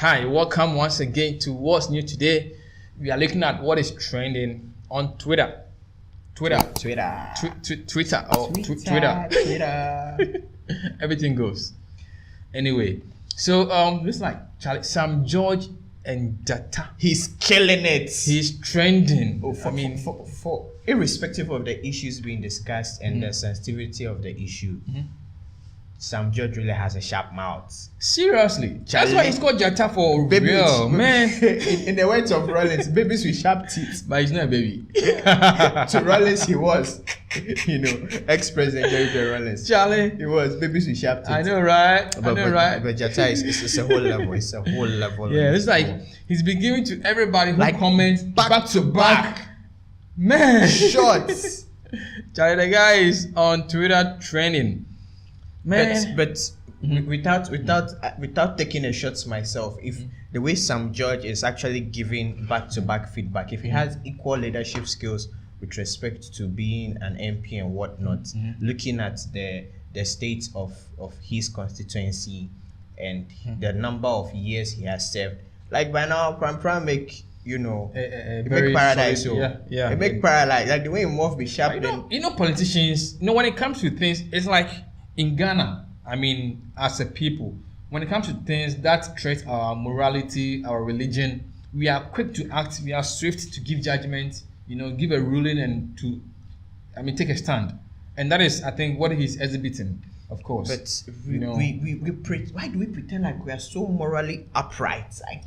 Hi, welcome once again to What's New Today. We are looking at what is trending on Twitter. Twitter. Everything goes. Anyway, so looks like Sam George and Dzata. He's killing it. He's trending. For irrespective of the issues being discussed and the sensitivity of the issue, Sam George really has a sharp mouth. Seriously, that's why he's called Dzata for real, man. In the words of Rollins, babies with sharp teeth. But he's not a baby. To Rollins, he was, ex-president Jerry Rollins. Charlie, he was babies with sharp teeth. I know, right? But Dzata is a whole level. It's a whole level. Yeah, it's like he's been giving to everybody who comments back to back. Man, shots. Charlie, the guy is on Twitter trending. Man, but without taking a shot myself, if the way Sam George is actually giving back-to-back feedback, if he has equal leadership skills with respect to being an MP and whatnot, looking at the state of his constituency and the number of years he has served, like by now, Pram make make paradise. Make paradise. Like the way he move be sharp. Politicians. When it comes to things, it's like. In Ghana, as a people, when it comes to things that threat our morality, our religion, we are quick to act, we are swift to give judgment, give a ruling and to, take a stand. And that is, I think, what he's exhibiting, of course. But why do we pretend like we are so morally upright? Like,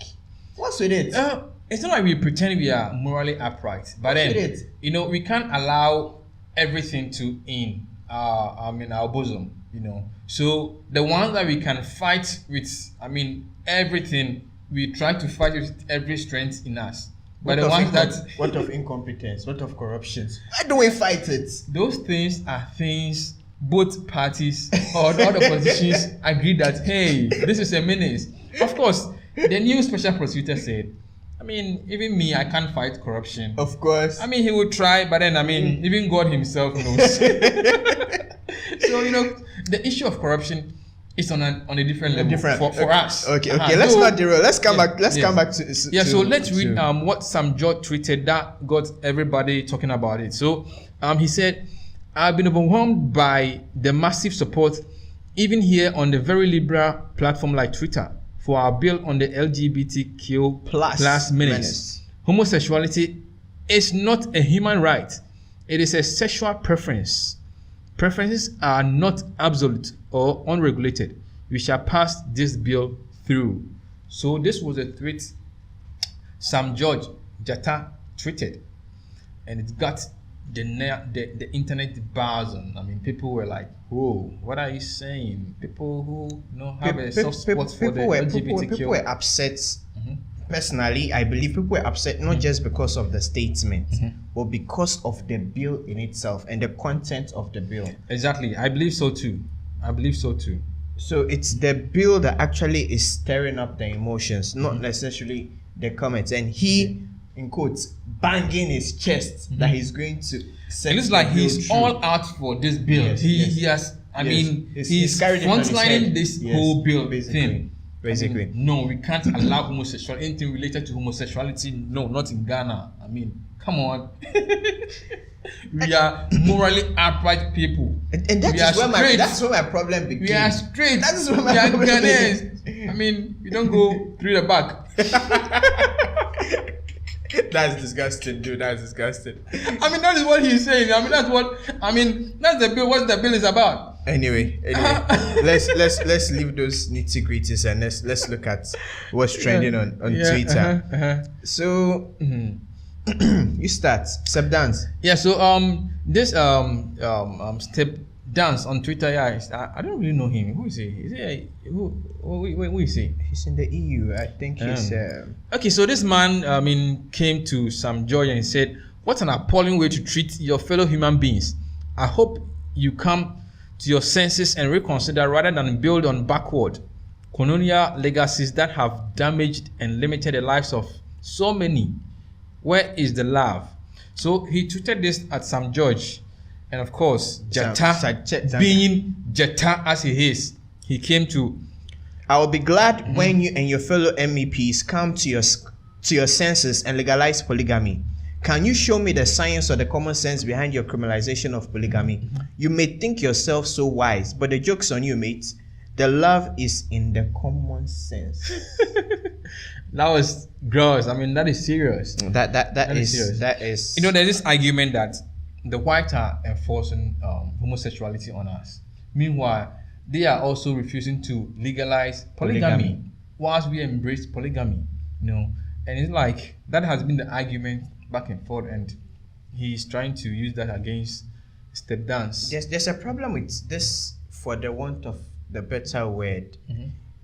what's with it? It's not like we pretend we are morally upright, but then, we can't allow everything to in our bosom, So the ones that we can fight with, everything, we try to fight with every strength in us. But the ones what of incompetence, what of corruption? Why do we fight it? Those things are things both parties or all the politicians agree that, hey, this is a menace. Of course, the new special prosecutor said, even me, I can't fight corruption. Of course. He would try, but then, even God himself knows. So, the issue of corruption is on a different level for us. Okay. Let's not derail. Let's come back. Let's come back to. So let's read what Sam George tweeted that got everybody talking about it. So, he said, "I've been overwhelmed by the massive support, even here on the very liberal platform like Twitter, for our bill on the LGBTQ plus menace. Homosexuality is not a human right. It is a sexual preference. Preferences are not absolute or unregulated. We shall pass this bill through." So this was a tweet Sam George Dzata tweeted, and it got the internet buzzing. People were like, "Whoa, what are you saying?" People who have a soft spot for the LGBTQ. People were upset. Personally, I believe people were upset not just because of the statement, but because of the bill in itself and the content of the bill. Exactly, I believe so too. So it's the bill that actually is stirring up the emotions, not necessarily the comments. And he, in quotes, banging his chest that he's going to. It looks like he's all out for this bill. Yes, he has. He's frontlining this whole bill thing. Basically. No, we can't allow homosexuality, anything related to homosexuality. No, not in Ghana. Come on. We are morally upright people. And that's where my problem begins. We are straight. That's where my problem begins. We don't go through the back. That's disgusting, dude. That's disgusting. That is what he's saying. That's the bill. What the bill is about. Anyway, let's leave those nitty gritties and let's look at what's trending on Twitter. So you start Step Dance. Yeah. So this Step Dance on Twitter. Yeah, I don't really know him. Who is he? Who is he? He's in the EU. I think he's. Okay. So this man came to Sam George and said, "What an appalling way to treat your fellow human beings. I hope you come to your senses and reconsider rather than build on backward colonial legacies that have damaged and limited the lives of so many. Where is the love?" So he tweeted this at Sam George, and of course Dzata, being Dzata as he is, he came to I will be glad when you and your fellow MEPs come to your senses and legalize polygamy. Can you show me the science or the common sense behind your criminalization of polygamy? You may think yourself so wise, but the joke's on you, mate. The love is in the common sense. That was gross. I mean, that is serious. That is serious. You know, there's this argument that the whites are enforcing homosexuality on us. Meanwhile, they are also refusing to legalize polygamy. Whilst we embrace polygamy. You know, and it's like that has been the argument back and forth, and he's trying to use that against step dance. There's a problem with this, for the want of the better word.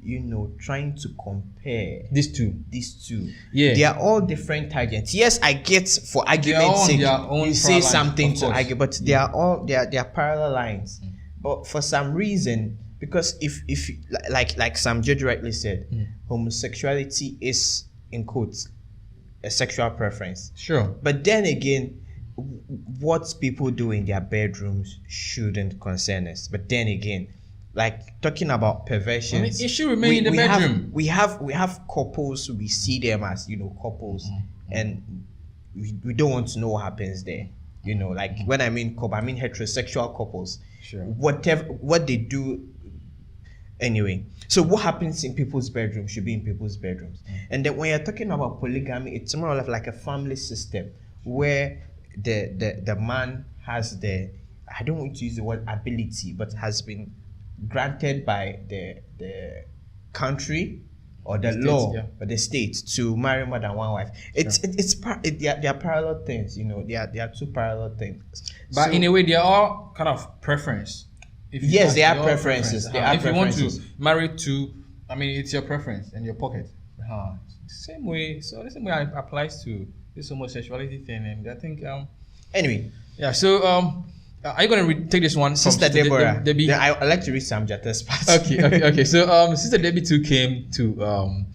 You know, trying to compare these two. Yeah, they are all different targets. Yes, I get, for argument's sake, you say something to argue, but they are all they are parallel lines. But for some reason, because if like Sam George rightly said, homosexuality is, in quotes, a sexual preference. Sure. But then again, what people do in their bedrooms shouldn't concern us. But then again, like talking about perversions, I mean, it should remain in the bedroom. We have couples. We see them as, you know, couples, and we don't want to know what happens there. You know, like when I mean couple, I mean heterosexual couples. Sure. Whatever what they do. Anyway, so what happens in people's bedrooms should be in people's bedrooms. And then when you're talking about polygamy, it's more of like a family system where the man has the, I don't want to use the word ability, but has been granted by the country or the law or the state to marry more than one wife. They are parallel things, you know. They are two parallel things. But so, in a way, they are all kind of preference. Yes, they are preferences. If you want to marry two, I mean, it's your preference and your pocket. Same way. So the same way applies to this homosexuality thing, and I think anyway. Yeah. So are you gonna take this one, Sister Deborah? Debbie? I like to read Sam Dzata's part. Okay. So Sister Debbie too came to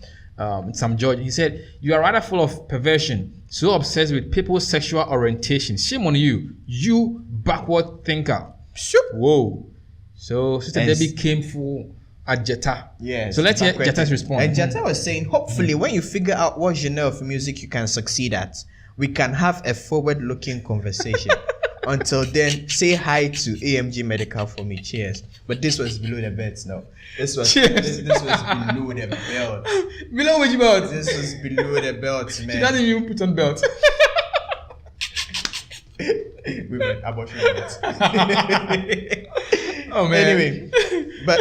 Sam George. He said, "You are rather full of perversion, so obsessed with people's sexual orientation. Shame on you, you backward thinker." Sure. Whoa. So Sister Debbie came for at Dzata. Yes. So let's hear Dzata's response. And Dzata was saying, hopefully, when you figure out what genre of music you can succeed at, we can have a forward-looking conversation. Until then, say hi to AMG Medical for me. Cheers. But this was below the belt now. This was below the belt. Below which belt? This was below the belt, man. She doesn't even put on belt. Women, abortion belt. Oh man. Anyway, but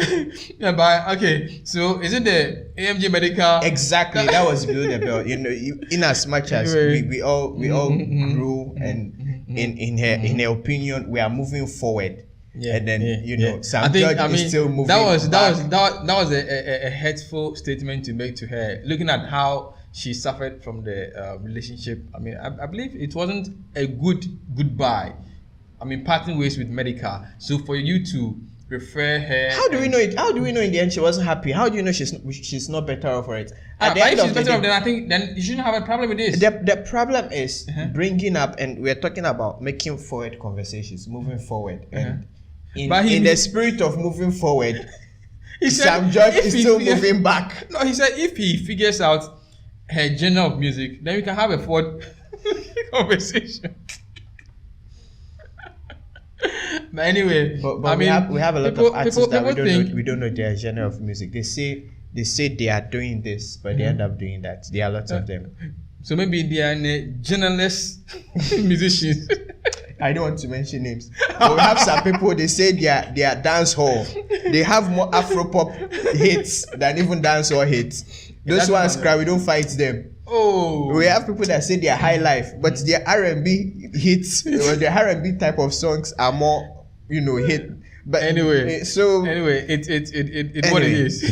okay. So is it the AMG Medical? Exactly. That was below the belt. You know, in as much as we all grew, and in her opinion, we are moving forward. Yeah. And then you know, Sam George is still moving. That was a hurtful statement to make to her, looking at how she suffered from the relationship. I mean, I believe it wasn't a good goodbye. I mean, parting ways with Medical. So for you to refer her, how do we know it? How do we know in the end she wasn't happy? How do you know she's not better off for it? At the end of the day, then I think then you shouldn't have a problem with this. The problem is bringing up, and we're talking about making forward conversations, moving forward, and in the spirit of moving forward, Sam George is still moving back. No, he said if he figures out her genre of music, then we can have a forward conversation. But anyway, but I mean, we have a lot of artists that we don't know their genre of music. They say they are doing this, but they end up doing that. There are lots of them. So maybe they are journalist musicians. I don't want to mention names. But we have some people, they say they are dance hall. They have more Afropop hits than even dance hall hits. Those ones cry, we don't fight them. Oh, we have people that say they are high life, but their R&B hits or their R&B type of songs are more, you know, hit. But anyway, it's what it is.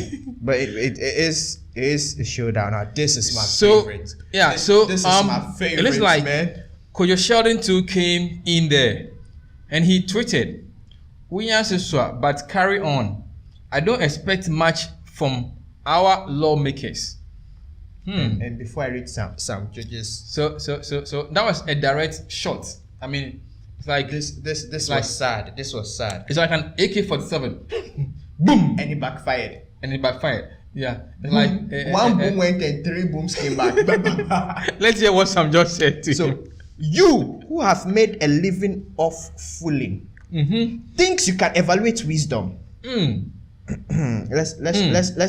But it is a showdown. Now this is my favorite. Yeah, this is my favorite. It looks like, man. Kojo Sheldon too came in there, and he tweeted, "We answer but carry on. I don't expect much from our lawmakers." And before I read some judges, so that was a direct shot. I mean, it's like this was sad. This was sad. It's like an AK-47. Boom, and it backfired. Yeah. It's like One boom went and 3 booms came back. let's hear what Sam George said to him. So, you who have made a living off fooling, thinks you can evaluate wisdom. Let's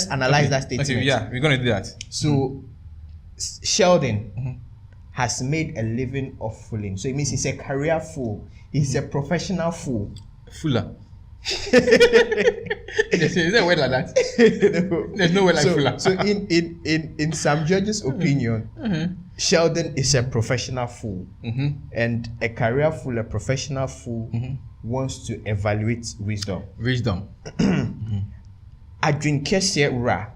analyze that statement. Okay, yeah, we're gonna do that. So, Sheldon has made a living off fooling. So it means he's a career fool. He's a professional fool. Fuller. Is there a word like that? There's no word like fuller. So in Sam George's opinion, Sheldon is a professional fool, and a career fool, a professional fool, wants to evaluate wisdom. Wisdom. Adwin Kese Ra,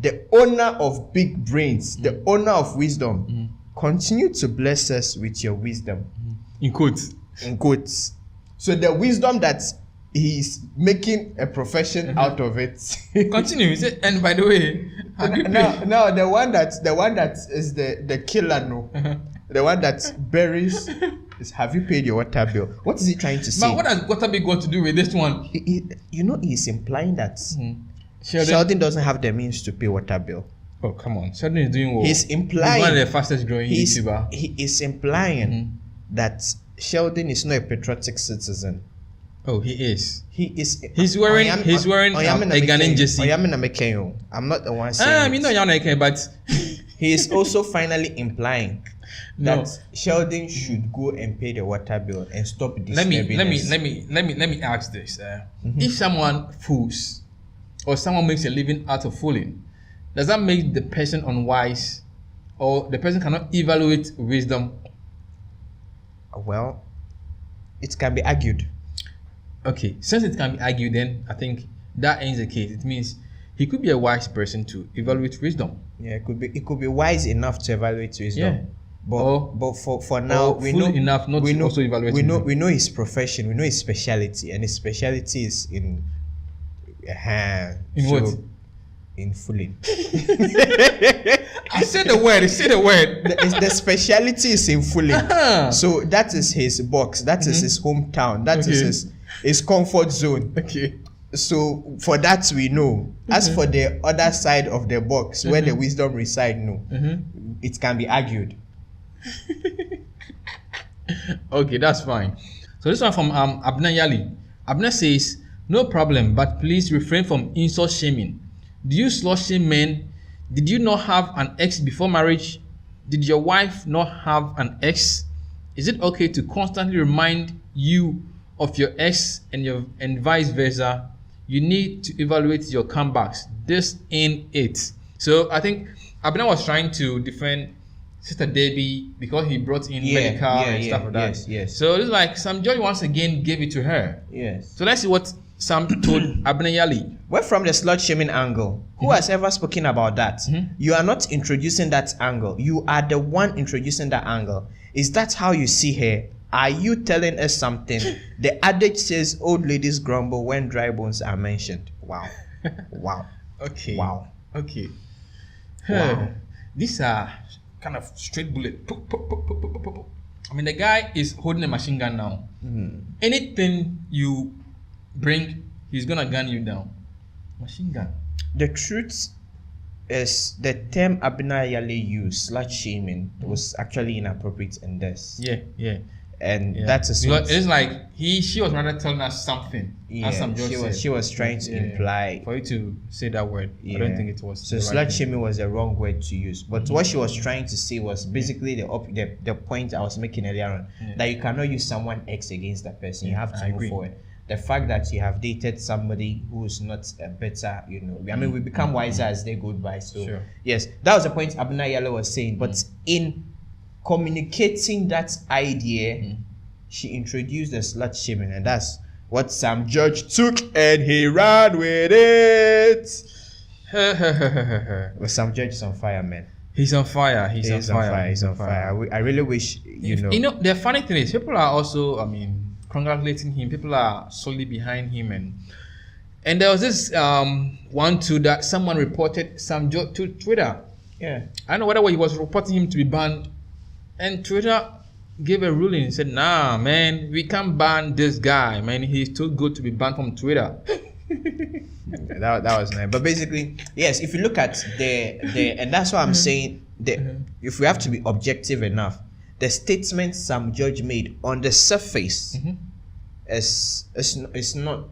the owner of big brains, the owner of wisdom, continue to bless us with your wisdom. In quotes. In quotes. So the wisdom that he's making a profession out of it. Continue. And by the way, no, the one that is the killer, no. The one that buries is, have you paid your water bill? What is he trying to say? But what has water bill got to do with this one? He's implying that Sheldon doesn't have the means to pay water bill. Oh, come on. Sheldon is doing well. He's implying he's one of the fastest growing YouTuber. He is implying that Sheldon is not a patriotic citizen. Oh, he is. He's wearing a Ghanaian jersey. I'm not the one saying but he is also finally implying that Sheldon should go and pay the water bill and stop disturbing us. Let me ask this. If someone fools or someone makes a living out of fooling, does that make the person unwise, or the person cannot evaluate wisdom? Well, it can be argued. Okay, since it can be argued, then I think that ends the case. It means he could be a wise person to evaluate wisdom. Yeah, it could be wise enough to evaluate wisdom. Yeah. But for now, we know enough not to also evaluate. We know his profession, we know his speciality, and his speciality is in what? In fooling. I said the word. The speciality is in fooling. So that is his box. That is his hometown. That is his comfort zone. Okay. So for that we know. As for the other side of the box where the wisdom reside, it can be argued. Okay, that's fine. So this one from Abner Yali. Abner says, no problem, but please refrain from insult shaming. Do you slut shame men? Did you not have an ex before marriage? Did your wife not have an ex? Is it okay to constantly remind you of your ex and vice versa? You need to evaluate your comebacks. This ain't it. So I think Abner was trying to defend Sister Debbie because he brought in medical and stuff like that. Yes. So it's like Sam George once again gave it to her. Yes. So let's see what Sam told Abner Yali. Well, from the slut shaming angle, who has ever spoken about that? You are not introducing that angle. You are the one introducing that angle. Is that how you see her? Are you telling us something? The adage says old ladies grumble when dry bones are mentioned. Wow. Okay. Wow. Okay. Wow. These are kind of straight bullet. I mean, the guy is holding a machine gun now. Anything you bring, he's gonna gun you down. Machine gun. The truth is, the term Abner Yali used, slut shaming, was actually inappropriate in this. Yeah. And that is because it's like she was rather telling us something. She was trying to imply. For you to say that word, I don't think it was. So slut shaming was the wrong word to use. But what she was trying to say was basically the point I was making earlier on, that you cannot use someone X against that person. You have to move forward. The fact that you have dated somebody who is not a better, I mean, we become wiser as they go by. So yes, that was the point Abner Yala was saying. But in communicating that idea, she introduced the slut shaming, and that's what Sam George took and he ran with it. Well, Sam George is on fire, man. He's on fire. He's on fire. I really wish the funny thing is, people are also, congratulating him. People are solely behind him, and there was this one too that someone reported Sam George to Twitter. Yeah, I don't know whether he was reporting him to be banned, and Twitter gave a ruling and said, nah, man, we can't ban this guy, man. He's too good to be banned from Twitter. that was nice. But basically, yes, if you look at the and that's why I'm saying that if we have to be objective enough, the statement Sam George made on the surface is not.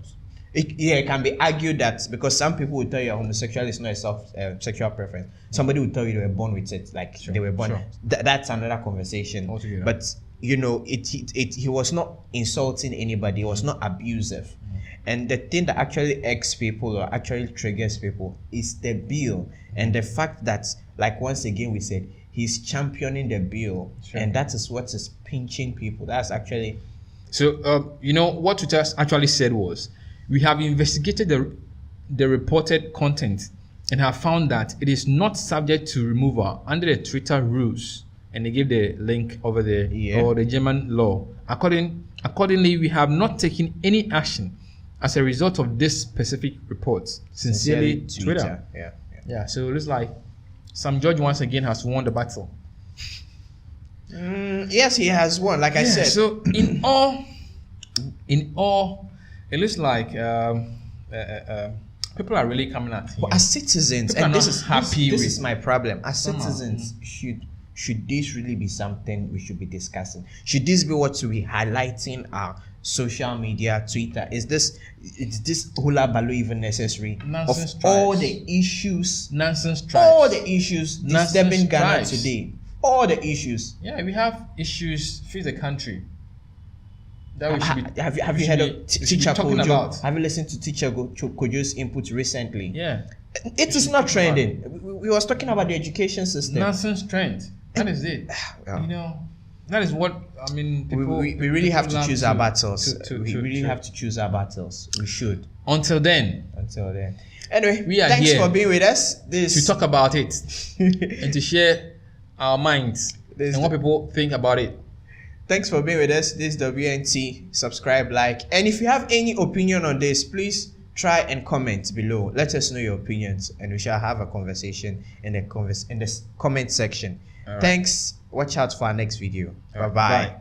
It can be argued that because some people will tell you homosexuality is not a sexual preference. Somebody will tell you they were born with it, like they were born. That's another conversation. Altogether. But you know, he was not insulting anybody. He was not abusive. And the thing that actually irks people or actually triggers people is the bill and the fact that, like once again we said, he's championing the bill, and that is what is pinching people. That's actually. So you know what Twitter actually said was, we have investigated the reported content and have found that it is not subject to removal under the Twitter rules. And they gave the link over there, or the German law. Accordingly, we have not taken any action as a result of this specific report. Sincerely, Twitter. Yeah. So it looks like Sam George once again has won the battle. Yes, he has won. Like I said. So in all, it looks like people are really coming at him. Well, as citizens, people and are this not is happy. This with is my problem. As citizens, should this really be something we should be discussing? Should this be what we highlighting our social media, Twitter? Is this hula baloo even necessary? Nonsense of tribes. All the issues, Nonsense tribes. all the issues disturbing Ghana tribes. today, all the issues. Yeah, we have issues face the country that we should be. Have you heard of Teacher talking Kojo? about? Have you listened to Teacher Kojo's input recently? Yeah, it is not trending. We was talking about the education system. nonsense trend. That is it. Yeah. You know, that is what I mean. People, we really have to people choose love our battles. We to- really have to choose our battles. We should. Until then, Anyway, we are thanks here for being with us. to talk about it and to share our minds and what people think about it. Thanks for being with us. This is WNT. Subscribe, like, and if you have any opinion on this, please try and comment below. Let us know your opinions, and we shall have a conversation in the comment section. All right. Thanks. Watch out for our next video. All right. Bye-bye. Bye.